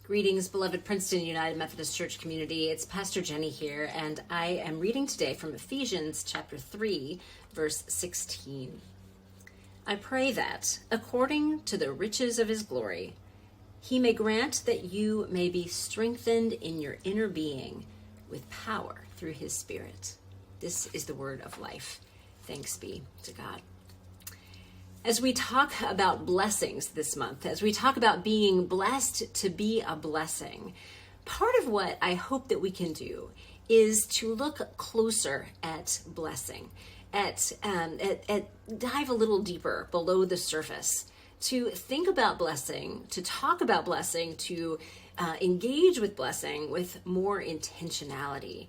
Greetings, beloved Princeton United Methodist Church community. It's Pastor Jenny here, and I am reading today from Ephesians chapter 3, verse 16. I pray that, according to the riches of his glory, he may grant that you may be strengthened in your inner being with power through his Spirit. This is the word of life. Thanks be to God. As we talk about blessings this month, as we talk about being blessed to be a blessing, part of what I hope that we can do is to look closer at blessing, at dive a little deeper below the surface, to think about blessing, to talk about blessing, to engage with blessing with more intentionality.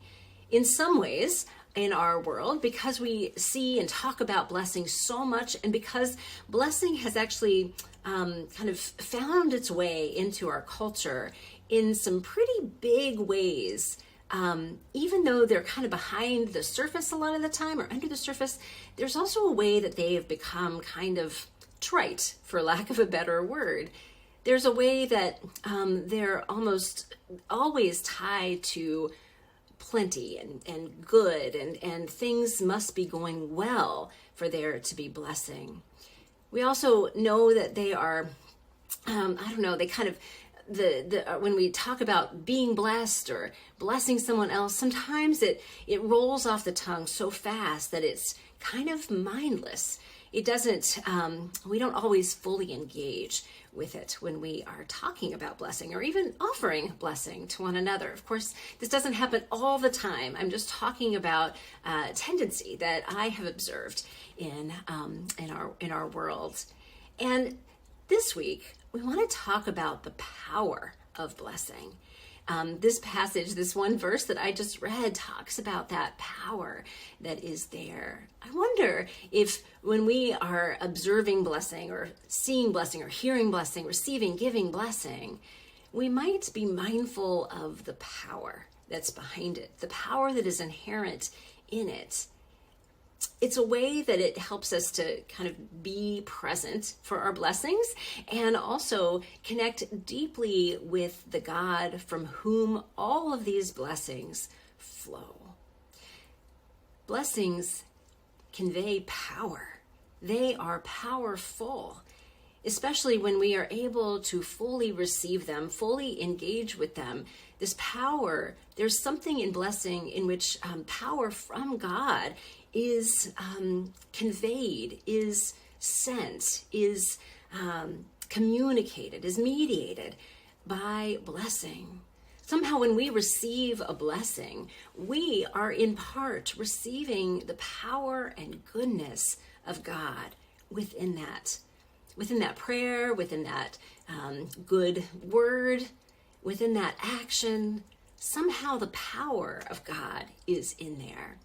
In some ways, in our world, because we see and talk about blessing so much, and because blessing has actually kind of found its way into our culture in some pretty big ways, even though they're kind of behind the surface a lot of the time or under the surface, there's also a way that they have become kind of trite, for lack of a better word. There's a way that they're almost always tied to plenty and good and things must be going well for there to be blessing. We also know that they are, they kind of, when we talk about being blessed or blessing someone else, sometimes it rolls off the tongue so fast that it's kind of mindless. It doesn't, we don't always fully engage with it when we are talking about blessing or even offering blessing to one another. Of course, this doesn't happen all the time. I'm just talking about a tendency that I have observed in our world. And this week, we want to talk about the power of blessing. This passage, this one verse that I just read, talks about that power that is there. I wonder if when we are observing blessing or seeing blessing or hearing blessing, receiving, giving blessing, we might be mindful of the power that's behind it, the power that is inherent in it. It's a way that it helps us to kind of be present for our blessings and also connect deeply with the God from whom all of these blessings flow. Blessings convey power. They are powerful, especially when we are able to fully receive them, fully engage with them. This power, there's something in blessing in which power from God is conveyed, is sent, is communicated, is mediated by blessing. Somehow when we receive a blessing, we are in part receiving the power and goodness of God within that prayer, within that good word, within that action. Somehow the power of God is in there.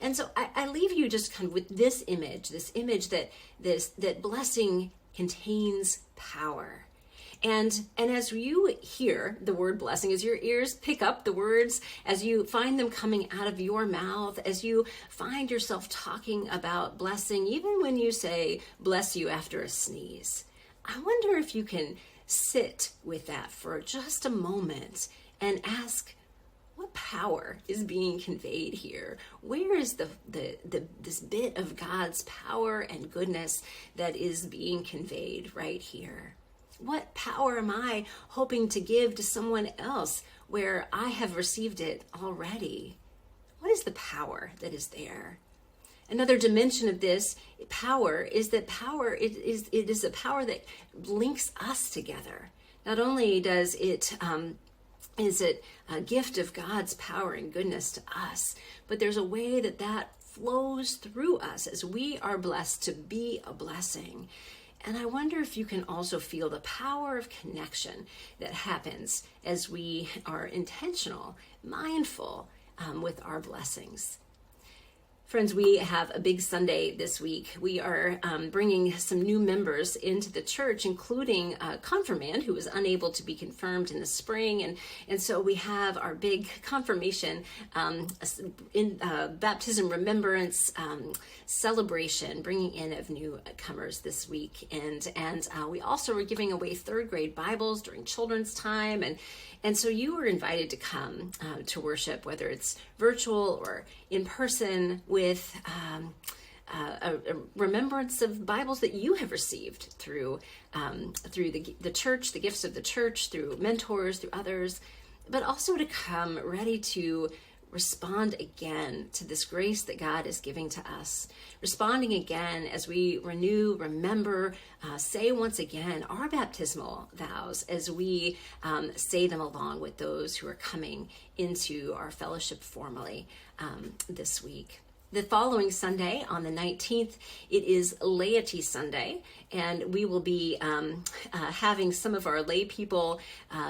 And so I leave you just kind of with this image that blessing contains power. And as you hear the word blessing, as your ears pick up the words, as you find them coming out of your mouth, as you find yourself talking about blessing, even when you say bless you after a sneeze, I wonder if you can sit with that for just a moment and ask, what power is being conveyed here? Where is this bit of God's power and goodness that is being conveyed right here? What power am I hoping to give to someone else where I have received it already? What is the power that is there? Another dimension of this power is that it is a power that links us together. Not only does it is it a gift of God's power and goodness to us, but there's a way that flows through us as we are blessed to be a blessing. And I wonder if you can also feel the power of connection that happens as we are intentional, mindful with our blessings. Friends, we have a big Sunday this week. We are bringing some new members into the church, including a confirmand who was unable to be confirmed in the spring. And so we have our big confirmation baptism remembrance celebration, bringing in of newcomers this week. And we also are giving away third grade Bibles during children's time. And so you are invited to come to worship, whether it's virtual or in person, with a remembrance of Bibles that you have received through the church, the gifts of the church, through mentors, through others, but also to come ready to respond again to this grace that God is giving to us. Responding again as we renew, remember, say once again our baptismal vows as we say them along with those who are coming into our fellowship formally this week. The following Sunday, on the 19th, it is Laity Sunday, and we will be having some of our lay people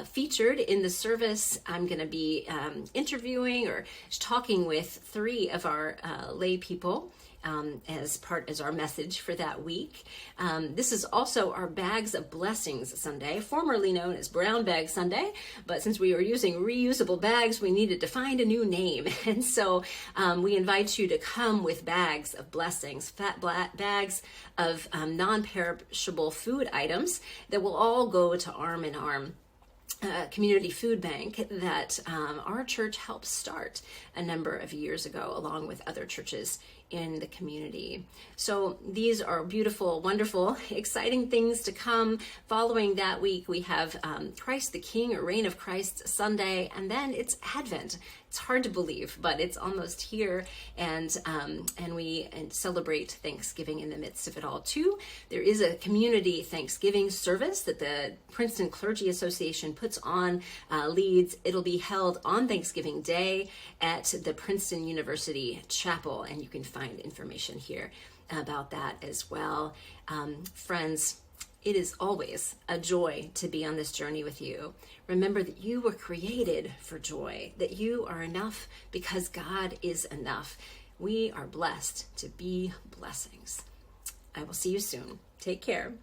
featured in the service. I'm going to be interviewing or talking with 3 of our lay people as our message for that week. This is also our Bags of Blessings Sunday, formerly known as Brown Bag Sunday, but since we were using reusable bags, we needed to find a new name. And so we invite you to come with bags of blessings, fat bags of non-perishable food items that will all go to Arm in Arm community food bank that our church helped start a number of years ago, along with other churches in the community. So these are beautiful, wonderful, exciting things to come. Following that week, we have Christ the King, or Reign of Christ Sunday, and then it's Advent. It's hard to believe, but it's almost here, and we celebrate Thanksgiving in the midst of it all too. There is a community Thanksgiving service that the Princeton Clergy Association puts on, leads. It'll be held on Thanksgiving Day at the Princeton University Chapel, and you can find information here about that as well. Friends, it is always a joy to be on this journey with you. Remember that you were created for joy, that you are enough because God is enough. We are blessed to be blessings. I will see you soon. Take care.